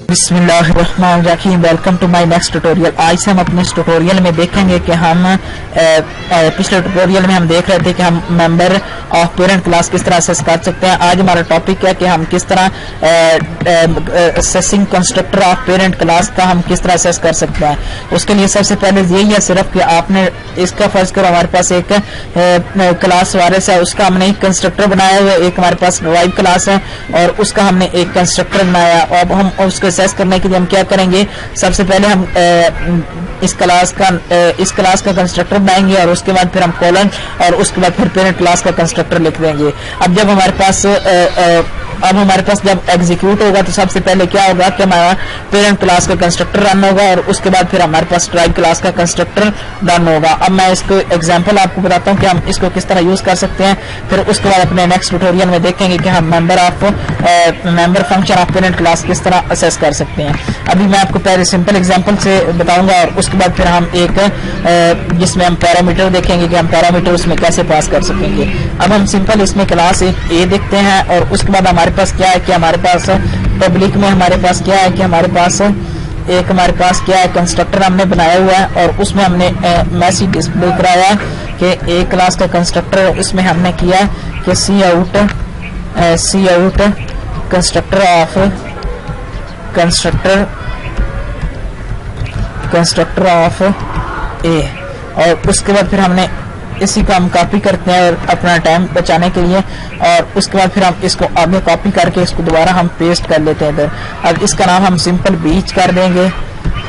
बिस्मिल्लाहिर्रहमानिर्रहीम। Welcome to my next tutorial. आज से हम अपने इस ट्यूटोरियल में देखेंगे कि हम पिछले ट्यूटोरियल में हम देख रहे थे कि हम मेंबर ऑफ पेरेंट क्लास किस तरह असेस कर सकते हैं। आज हमारा टॉपिक है कि हम किस तरह assessing constructor of parent class का हम किस तरह असेस कर सकते हैं। उसके लिए सबसे पहले यही है सिर्फ कि आपने इसका फर्ज करो हमारे पास एक क्लास वारिस है, उसका हमने एक कंस्ट्रक्टर बनाया हुआ है, एक हमारे पास ड्राइव क्लास है और उसका हमने एक कंस्ट्रक्टर बनाया। अब हम उसको असेस करने के लिए हम क्या करेंगे, सबसे पहले हम इस क्लास का कंस्ट्रक्टर बनाएंगे और उसके बाद फिर हम कॉलन और उसके बाद फिर पेरेंट क्लास का कंस्ट्रक्टर लिख देंगे। अब जब हमारे पास जब एग्जीक्यूट होगा तो सबसे पहले क्या होगा कि हमारा पेरेंट क्लास का कंस्ट्रक्टर रन होगा और उसके बाद फिर हमारे पास ड्राइव क्लास का कंस्ट्रक्टर रन होगा। अब मैं इसको एग्जांपल आपको बताता हूं कि हम इसको किस तरह यूज कर सकते हैं, फिर उसके बाद अपने नेक्स्ट ट्यूटोरियल में देखेंगे कि हम member function of parent class किस तरह असेस कर सकते हैं। अभी मैं आपको पहले सिंपल एग्जांपल से बताऊंगा और उसके बाद फिर हम एक जिसमें हम पैरामीटर देखेंगे कि हम पैरामीटर उसमें कैसे पास कर सकेंगे। अब हम सिंपल इसमें क्लास एक ए देखते हैं और उसके बाद हमारे पास क्या है कि हमारे पास पब्लिक में हमारे पास क्या है कि हमारे पास क्या है कंस्ट्रक्टर हमने बनाया हुआ है और उसमें हमने मैसेज डिस्प्ले कराया कि ए क्लास का कंस्ट्रक्टर, उसमें हमने किया कि सी आउट कंस्ट्रक्टर ऑफ ए, और उसके बाद फिर हमने इसी को हम कॉपी करते हैं और अपना टाइम बचाने के लिए, और उसके बाद फिर हम इसको आगे कॉपी करके इसको दोबारा हम पेस्ट कर लेते हैं इधर। अब इसका नाम हम सिंपल बीच कर देंगे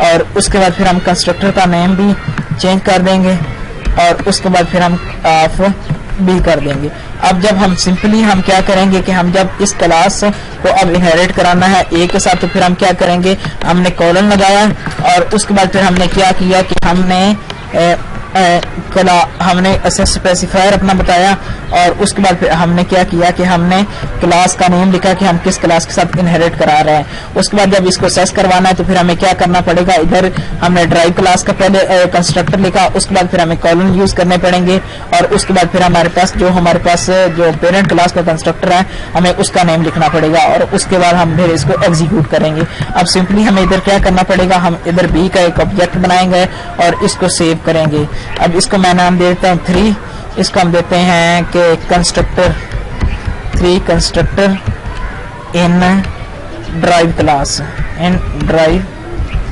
और उसके बाद फिर हम कंस्ट्रक्टर का नेम भी चेंज कर देंगे और उसके बाद फिर हम ऑफ भी कर देंगे। अब जब हम सिंपली हम क्या करेंगे कि हम जब इस क्लास को अब इनहेरिट कराना है ए के साथ, तो फिर हम क्या करेंगे, हमने कॉलन लगाया और उसके बाद फिर हमने क्या किया कि हमने असेस स्पेसिफायर अपना बताया और उसके बाद फिर हमने क्या किया कि हमने क्लास का नेम लिखा कि हम किस क्लास के साथ इनहेरिट करा रहे हैं। उसके बाद जब इसको असेस करवाना है तो फिर हमें क्या करना पड़ेगा, इधर हमने ड्राइव क्लास का पहले कंस्ट्रक्टर लिखा, उसके बाद फिर हमें कॉलन यूज करने पड़ेंगे और उसके बाद फिर हमारे पास जो पेरेंट क्लास का कंस्ट्रक्टर है हमें उसका नेम लिखना पड़ेगा और उसके बाद हम फिर इसको एग्जीक्यूट करेंगे। अब सिंपली हमें इधर क्या करना पड़ेगा, हम इधर बी का एक ऑब्जेक्ट बनाएंगे और इसको सेव करेंगे। अब इसको मैं नाम देता हूं 3, इसको हम देते हैं कि कंस्ट्रक्टर इन ड्राइव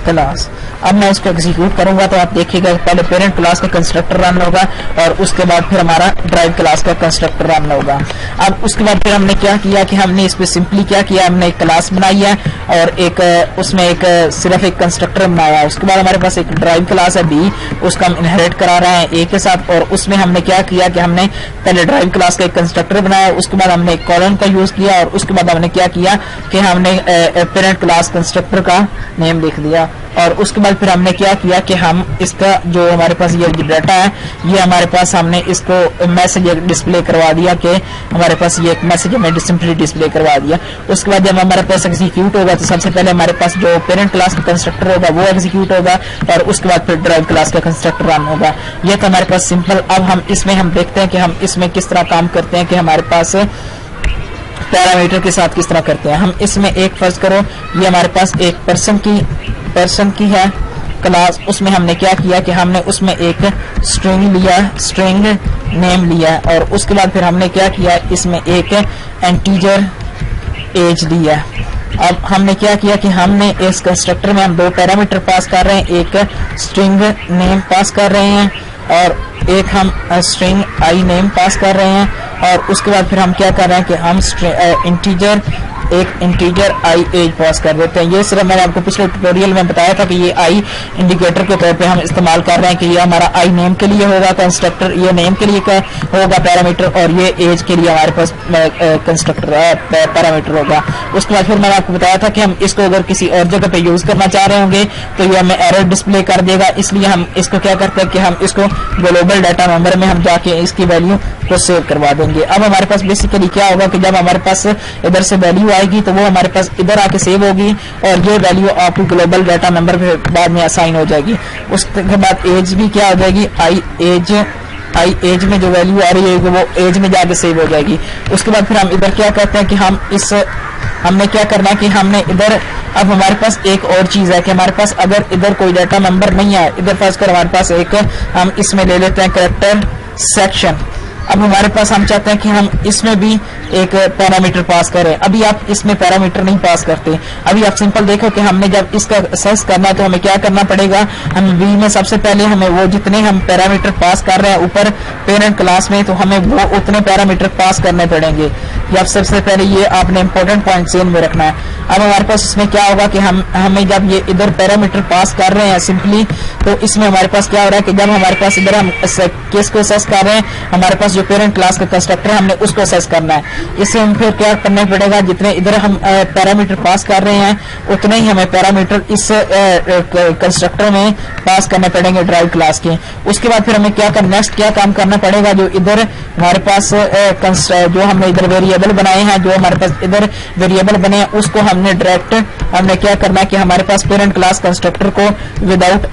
क्लास। अब मैं इसको एग्जीक्यूट करूंगा तो आप देखिएगा पहले पेरेंट क्लास का कंस्ट्रक्टर रन होगा और उसके बाद फिर हमारा ड्राइव क्लास का कंस्ट्रक्टर रन होगा। अब उसके बाद फिर हमने क्या किया कि हमने इस पे सिंपली क्या किया, हमने एक क्लास बनाई है और उसमें सिर्फ एक कंस्ट्रक्टर बनाया। उसके बाद हमारे पास एक ड्राइव क्लास है बी, उसका हम इनहेरिट करा रहे हैं ए के साथ और उसमें हमने क्या किया कि हमने पहले ड्राइव क्लास का एक कंस्ट्रक्टर बनाया, उसके बाद हमने एक कॉलन का यूज किया और उसके बाद हमने क्या किया कि हमने पेरेंट क्लास कंस्ट्रक्टर का नेम लिख दिया और उसके बाद फिर हमने क्या किया कि हम इसका जो हमारे पास ये डाटा है ये हमारे पास हमने इसको मैसेज डिस्प्ले करवा दिया कि हमारे पास ये एक मैसेज हमें सिंपली डिस्प्ले करवा दिया। उसके बाद जब हमारे पास एग्जीक्यूट होगा तो सबसे पहले हमारे पास जो पेरेंट क्लास का कंस्ट्रक्टर होगा वो एग्जीक्यूट होगा और उसके बाद फिर ड्राइव क्लास का कंस्ट्रक्टर रन होगा। ये तो हमारे पास सिंपल। अब हम इसमें हम देखते हैं कि हम इसमें किस तरह काम करते हैं कि हमारे पास पैरामीटर के साथ किस तरह करते हैं। हम इसमें एक फर्ज करो ये हमारे पास एक पर्सन की है क्लास, उसमें हमने क्या किया कि हमने उसमें एक स्ट्रिंग नेम लिया और उसके बाद फिर हमने क्या किया, इसमें एक इंटीजर एज दिया। अब हमने क्या किया कि हमने इस कंस्ट्रक्टर में हम दो पैरामीटर पास कर रहे हैं, एक स्ट्रिंग नेम पास कर रहे हैं और एक हम स्ट्रिंग आई नेम पास कर रहे हैं और उसके बाद फिर हम क्या कर रहे हैं कि हम इंटीजर आई एज पास कर देते हैं। ये सिर्फ मैंने आपको पिछले ट्यूटोरियल में बताया था कि ये आई इंडिकेटर के तौर पे हम इस्तेमाल कर रहे हैं कि ये हमारा आई नेम के लिए होगा कंस्ट्रक्टर, ये नेम के लिए होगा पैरामीटर और ये एज के लिए हमारे पास कंस्ट्रक्टर पैरामीटर होगा। उसके बाद फिर मैंने आपको बताया था कि हम इसको अगर किसी और जगह पे यूज करना चाह रहे होंगे तो ये हमें एरर डिस्प्ले कर देगा, इसलिए हम इसको क्या करते हैं कि हम इसको ग्लोबल डाटा मेंबर में हम जाके इसकी वैल्यू को सेव करवा देंगे। अब हमारे पास बेसिकली क्या होगा कि जब हमारे पास इधर से वैल्यू आएगी तो वो हमारे पास इधर आके सेव होगी और ये वैल्यू आपको ग्लोबल डाटा नंबर बाद में असाइन हो जाएगी। उसके बाद एज भी क्या हो जाएगी, आई एज में जो वैल्यू आ रही है वो एज में जाके सेव हो जाएगी। उसके बाद फिर हम इधर क्या करते हैं कि हम इस हमने क्या करना है कि हमने इधर अब हमारे पास एक और चीज है कि हमारे पास अगर इधर कोई डाटा मेंबर नहीं है, इधर फर्ज कर हमारे पास एक हम इसमें ले लेते हैं कैरेक्टर सेक्शन। अब हमारे पास हम चाहते हैं कि हम इसमें भी एक पैरामीटर पास करें। अभी आप इसमें पैरामीटर नहीं पास करते, अभी आप सिंपल देखो कि हमने जब इसका सर्च करना है तो हमें क्या करना पड़ेगा, हम वी में सबसे पहले हमें वो जितने हम पैरामीटर पास कर रहे हैं ऊपर पेरेंट क्लास में, तो हमें वो उतने पैरामीटर पास करने पड़ेंगे। जब सबसे पहले ये आपने इंपॉर्टेंट पॉइंट सेन में रखना है। अब हमारे पास इसमें क्या होगा कि हमें जब ये इधर पैरामीटर पास कर रहे हैं सिंपली, तो इसमें हमारे पास क्या हो रहा है कि जब हमारे पास इधर हम किसको असेस कर रहे हैं, हमारे पास जो पेरेंट क्लास का कंस्ट्रक्टर है हमने उसको असेस करना है। इससे हम फिर क्या करना पड़ेगा, जितने इधर हम पैरामीटर पास कर रहे हैं उतने ही हमें पैरामीटर इस कंस्ट्रक्टर में पास करने पड़ेंगे ड्राइव क्लास के। उसके बाद फिर हमें क्या नेक्स्ट क्या काम करना पड़ेगा, जो इधर हमारे पास जो हमने इधर वेरिएबल बनाए हैं, जो हमारे पास इधर वेरिएबल बने हैं उसको हमने डायरेक्ट हमने क्या करना है कि हमारे पास पेरेंट क्लास कंस्ट्रक्टर को विदाउट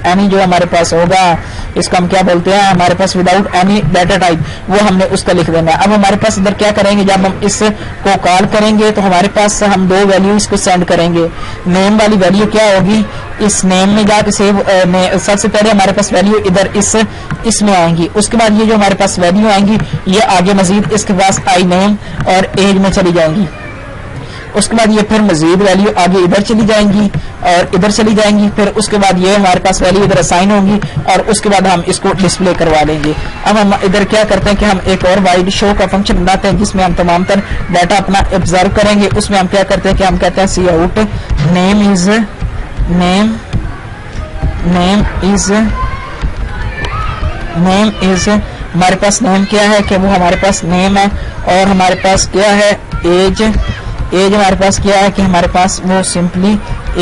एनी जो हमारे पास होगा, इसको हम क्या बोलते हैं, हमारे पास विदाउट एनी डाटा टाइप, वो हमने उसका लिख देना है। अब हमारे पास इधर क्या करेंगे, जब हम इसको कॉल करेंगे तो हमारे पास हम दो वैल्यू इसको सेंड करेंगे। नेम वाली वैल्यू क्या होगी, इस नेम में जाके सेव सबसे पहले हमारे पास वैल्यू इधर इसमें आएंगी। उसके बाद ये जो हमारे पास वैल्यू आएंगी ये आगे मजीद इसके पास आई नेम और एज में चली जाएंगी। उसके बाद ये फिर मजीद वैल्यू आगे इधर चली जाएंगी और इधर चली जाएंगी। फिर उसके बाद ये हमारे पास वैल्यू इधर असाइन होंगी और उसके बाद हम इसको डिस्प्ले करवा लेंगे। अब हम इधर क्या करते हैं कि हम एक और वाइड शो का फंक्शन बनाते हैं जिसमें हम तमाम तर डाटा अपना ऑब्जर्व करेंगे। उसमें हम क्या करते हैं कि हम कहते हैं सी आउट नेम इज हमारे पास नेम क्या है कि वो हमारे पास नेम है, और हमारे पास क्या है एज हमारे पास क्या है कि हमारे पास वो सिंपली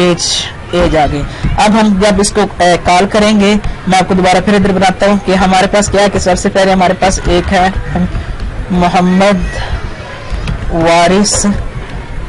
एज आ गई। अब हम जब इसको कॉल करेंगे, मैं आपको दोबारा फिर इधर बताता हूँ कि हमारे पास क्या है कि सबसे पहले हमारे पास एक है मोहम्मद वारिस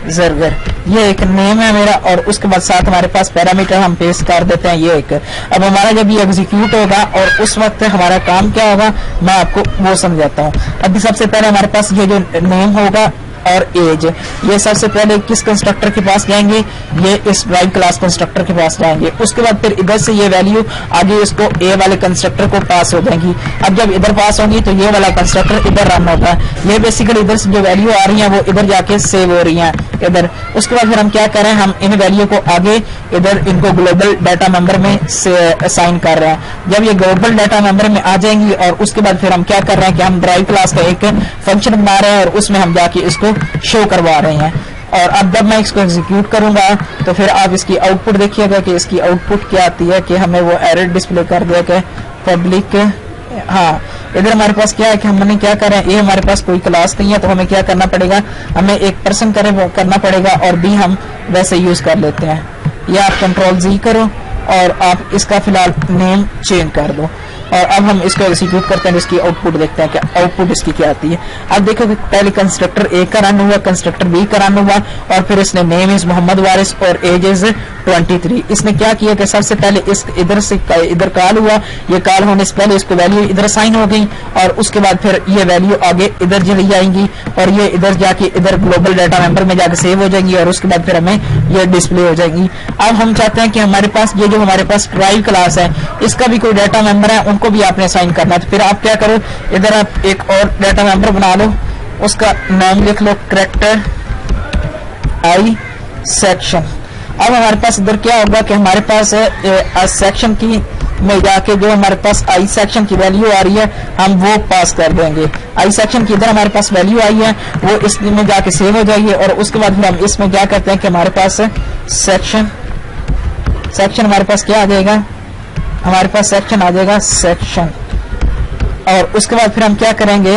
जरगर, ये एक नेम है मेरा, और उसके बाद साथ हमारे पास पैरामीटर हम पेश कर देते हैं ये एक। अब हमारा जब ये एग्जीक्यूट होगा और उस वक्त हमारा काम क्या होगा मैं आपको वो समझाता हूँ। अभी सबसे पहले हमारे पास ये जो नेम होगा और एज, ये सबसे पहले किस कंस्ट्रक्टर के पास जाएंगे, ये इस ड्राइव क्लास कंस्ट्रक्टर के पास जाएंगे। उसके बाद फिर इधर से ये वैल्यू आगे इसको ए वाले कंस्ट्रक्टर को पास हो जाएंगी। अब जब इधर पास होंगी तो ये वाला कंस्ट्रक्टर इधर रन होगा। ये बेसिकली इधर से जो वैल्यू आ रही है वो इधर जाके सेव हो रही है इधर। उसके बाद फिर हम क्या करें, हम इन वैल्यू को आगे इधर इनको ग्लोबल डाटा मेंबर में असाइन कर रहे हैं। जब ये ग्लोबल डाटा मेंबर में आ जाएंगी और उसके बाद फिर हम क्या कर रहे हैं कि हम ड्राइव क्लास का एक फंक्शन बना रहे हैं और उसमें हम जाके इसको शो करवा रहे हैं। और अब जब मैं इसको एग्जीक्यूट करूंगा तो फिर आप इसकी आउटपुट देखिएगा कि इसकी आउटपुट क्या आती है कि हमें वो एरर डिस्प्ले कर दिया कि पब्लिक। हाँ, इधर हमारे पास क्या है कि हमने क्या कर रहे हैं, ए हमारे पास कोई क्लास नहीं है तो हमें क्या करना पड़ेगा, हमें एक पर्सन करना पड़ेगा और बी हम वैसे यूज कर लेते हैं। या आप कंट्रोल जी करो और आप इसका फिलहाल नेम चेंज कर दो और अब हम इसको एग्जीक्यूट करते हैं, इसकी आउटपुट देखते हैं कि आउटपुट इसकी क्या आती है। अब देखो कि पहले कंस्ट्रक्टर ए का रन हुआ, कंस्ट्रक्टर बी का रन हुआ और फिर इसने नेम इज मोहम्मद वारिस और एज इज 23। इसने क्या किया कि सबसे पहले इस इधर से इधर कॉल हुआ, ये कॉल होने से पहले इसको वैल्यू इधर साइन हो गई और उसके बाद फिर ये वैल्यू आगे इधर चली जाएंगी और ये इधर जाके इधर ग्लोबल डाटा मेंबर में जाके सेव हो जाएंगी और उसके बाद फिर हमें ये डिस्प्ले हो जाएंगी। अब हम चाहते हैं कि हमारे पास ये जो हमारे पास ड्राइव क्लास है इसका भी कोई डाटा मेंबर है, उनको भी आपने असाइन करना है। तो फिर आप क्या करो, इधर आप एक और डाटा मेंबर बना लो, उसका नाम लिख लो कैरेक्टर आई सेक्शन। अब हमारे पास इधर क्या होगा कि हमारे पास सेक्शन की में जाके जो हमारे पास आई सेक्शन की वैल्यू आ रही है हम वो पास कर देंगे। आई सेक्शन की इधर हमारे पास वैल्यू आई है वो इसमें जाके सेव हो जाएगी और उसके बाद फिर हम इसमें क्या करते हैं कि हमारे पास सेक्शन हमारे पास क्या आ जाएगा, हमारे पास सेक्शन आ जाएगा सेक्शन। और उसके बाद फिर हम क्या करेंगे,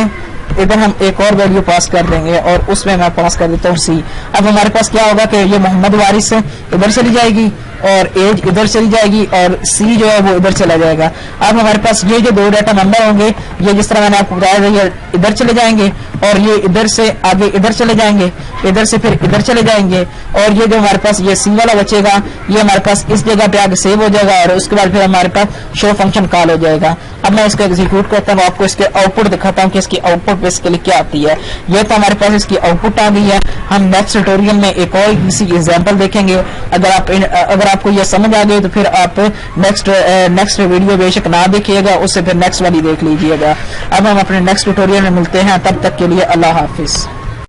इधर हम एक और वैल्यू पास कर देंगे और उसमें मैं पास कर देता हूँ सी। अब हमारे पास क्या होगा कि ये मोहम्मद वारिस इधर चली जाएगी اور ایج ادھر چلی جائے گی اور سی جو ہے وہ ادھر چلا جائے گا. اب ہمارے پاس یہ جو 2 ڈیٹا نمبر ہوں گے یہ جس طرح میں نے آپ کو بتایا تھا یہ ادھر چلے جائیں گے اور یہ ادھر سے آگے ادھر چلے جائیں گے, ادھر سے پھر ادھر چلے جائیں گے, اور یہ جو ہمارے پاس یہ سی والا بچے گا یہ ہمارے پاس اس جگہ پہ آگے سیو ہو جائے گا اور اس کے بعد پھر ہمارے پاس شو فنکشن کال ہو جائے گا. اب میں اس کو ایگزیکیوٹ کرتا ہوں, آپ کو اس کے آؤٹ پٹ دکھاتا ہوں کہ اس کی آؤٹ پٹ بیسیکلی کیا آتی ہے. یہ تو ہمارے پاس اس کی آؤٹ پٹ آ گئی ہے. ہم نیکسٹ ٹیوٹوریل میں ایک اور اسی ایگزامپل دیکھیں گے. اگر آپ کو یہ سمجھ آ گئی تو پھر آپ نیکسٹ ویڈیو بے شک نہ دیکھیے گا, اس سے پھر نیکسٹ والی دیکھ لیجیے گا. اب ہم اپنے نیکسٹ ٹیوٹوریل میں ملتے ہیں, تب تک کے لیے اللہ حافظ.